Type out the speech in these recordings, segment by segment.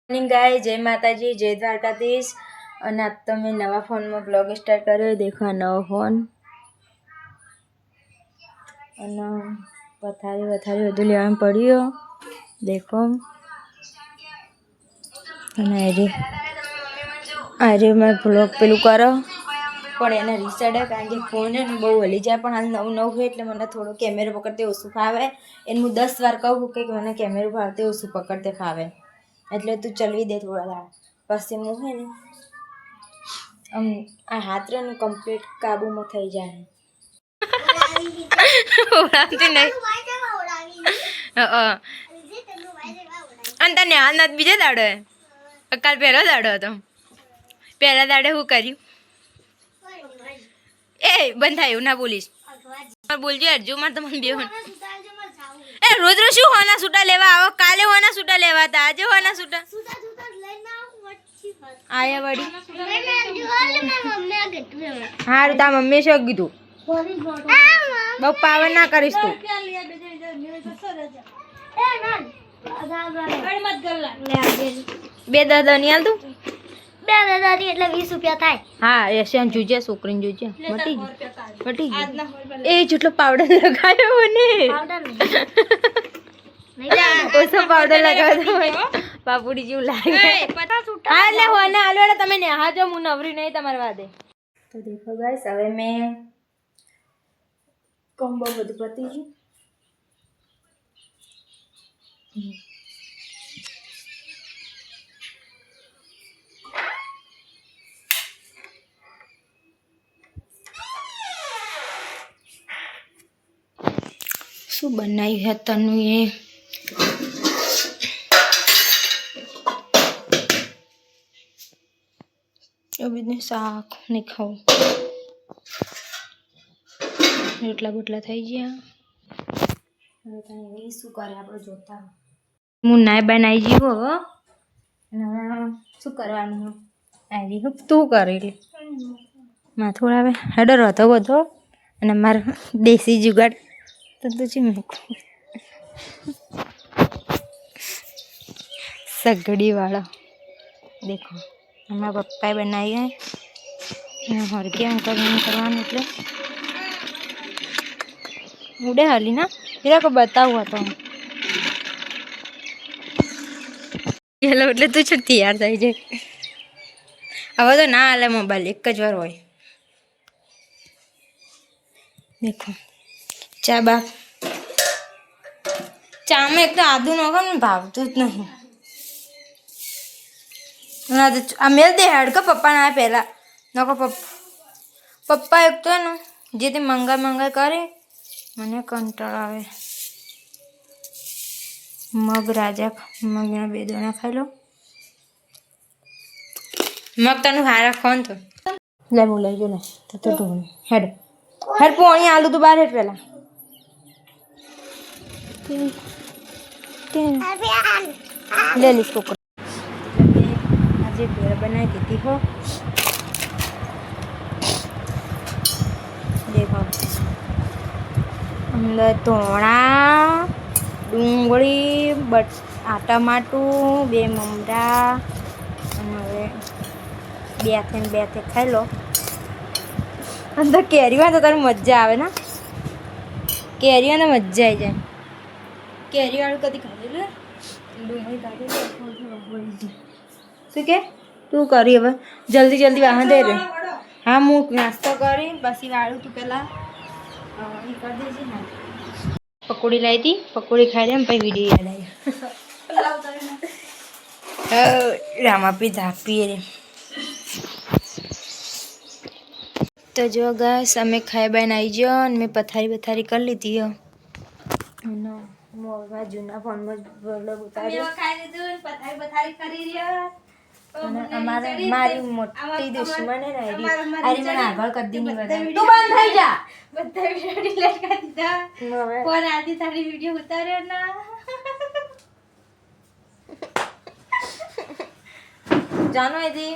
Morning guys, जय माताजी, जय द्वारकाधीश। और अब तो मैं नवा फोन में ब्लॉग स्टार्ट करो। देखो नवा फोन और पथारी वथारी बधु लेवा पड़ियो। देखो अरे मैं ब्लॉग पेलू करो पण एने रीसेट है कारण के फोन है ने बहु हली जाए पण हाल नव नव है એટલે મને થોડો કેમેરો પકડતે ઓછું ફાવે એને હું 10 વાર કહું કે મને કેમેરો ફાવતે ઓછું પકડતે ફાવે એટલે તું ચલવી દે થોડા દાડા પછી હું હે ને આ હાથ રે કમ્પ્લીટ કાબુમાં થઈ જાય ઓળાતી નહીં અને તને હાલ નથી બીજે દાડો કાલ પહેલો દાડો હતો પહેલા દાડે હું કર્યું ए बंद थायो ना बोलीस और बोलजे अर्जु मार तमन बेहन ए रोज रोज शू होना सूटा लेवा आओ काले होना सूटा लेवा था आज होना सूटा आया बड़ी हां ता मम्मी शो कीधु बहु पावर ना करीस तू बे दादा नहीं आल तू એટલે 20 રૂપિયા થાય હા એશિયન જુજે છોકરીને જુજે મટી એ જેટલો પાવડર લગાવ્યો ને પાવડર નહીં ઓસો પાવડર લગાવ્યો પાપુડી જેવું લાગે હા એટલે હોના હાલવાડા તમે ને હા જો હું નવરી નહીં તમારી વાદે તો દેખો ગાઈસ હવે મેં કોમ્બો બધું પતી ગયું શું બનાવ્યું હે તનું એ અભી શાક નહીં ખાવું રોટલા બોટલા થઈ ગયા હવે તને શું કરે આપણે જોતા હું નાય બનાવી જીવો અને શું કરવાનું આવી તું કરેલી માથું આવે હેડર હતો બધો અને મારો દેશી જુગાડ तो तुझे मैं सगड़ी वाला देखो हमारा पप्पा बनाई है और क्या करवान એટલે उड़े हाली ना तेरा को बताऊँ तो हेलो એટલે તું છ તૈયાર થઈ જાય હવે તો ના હાલે મોબાઈલ એક જ વાર હોય देखो चा बा चा में एक तो आदू नौका मैं भावतू नहीं आ मेल दे हेड का पप्पा ना पहला नौका पप्पा एक तो है ना जे मंगा मंगा करे मने कंटाळ आवे मग राजा मग ना बेदोना खाई लो मग तनु हारा खोन तो ले बोले जो ने तो ढूंढ हेड हेड पोणी आलू तो बाहर हेड पहला ले ली इसको आज भेड़ बना देती हो देखो अंदर धोड़ा डूंगળી टमाटू बे ममरा બે ખાઈ લો અંદર કેરીમાં તો તારું મજા આવે ને કેરીમાં તો મજા આવી જાય કેરી વાળું કદી ખાધેલું ડુંગળી કાઢી શું કે તું કરી હવે જલ્દી જલ્દી વાહન દે રે હા હું નાસ્તો કરી પછી વાળું તું પેલા એ કરી દેજે ને પકોડી લાવી હતી પકોડી ખાઈ લે પછી વિડીયો યાદ આવી રામાપી ધાપી રે તો જો ગાઈસ અમે ખાઈ બાઈને આવી ગયો અને મેં પથારી બથારી કરી લીધી હો મોવા જૂના ફોનમાં બ્લોગ ઉતાર્યો ખાઈ લીધું પથારી બથારી કરી રહ્યો અને અમારે મારી મોટી દુશ્મન હે ને અરે મને આગળ કદી નહીં બતાવી તું બંધ થઈ જા બધા વિડિયો ડિલીટ કરી દીધા ફોન આધી તારી વિડિયો ઉતાર્યો ના જાનો એદી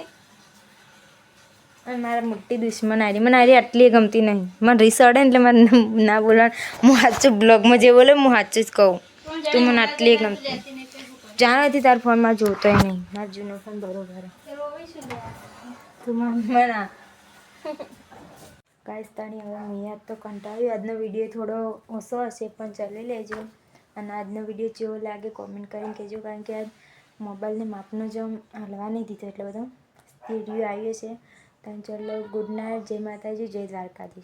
મારા મોટી દુશ્મન આરી મને આરી આટલી ગમતી નહીં મને રીસડે એટલે મને ના બોલવાનું હું સાચું બ્લોગમાં જે બોલે હું સાચું જ કહું તું મને આટલી ગમતી જાણોથી તાર ફોનમાં જોતોય નહીં. મારો જૂનો ફોન બરોબર તું મને ગાઈસ તાણી હવે મેં તો કંટાળ્યું. આજનો વિડીયો થોડો ઓછો હશે પણ ચાલી લેજો. અને આજનો વિડીયો કેવો લાગે કોમેન્ટ કરીને કહેજો. કારણ કે આજ મોબાઈલને માપનો જો હલવા નહીં દીધો એટલે બધો વિડીયો આવ્યો છે. તો ચલો ગુડ નાઇટ, જય માતાજી, જય દ્વારકાધીશ.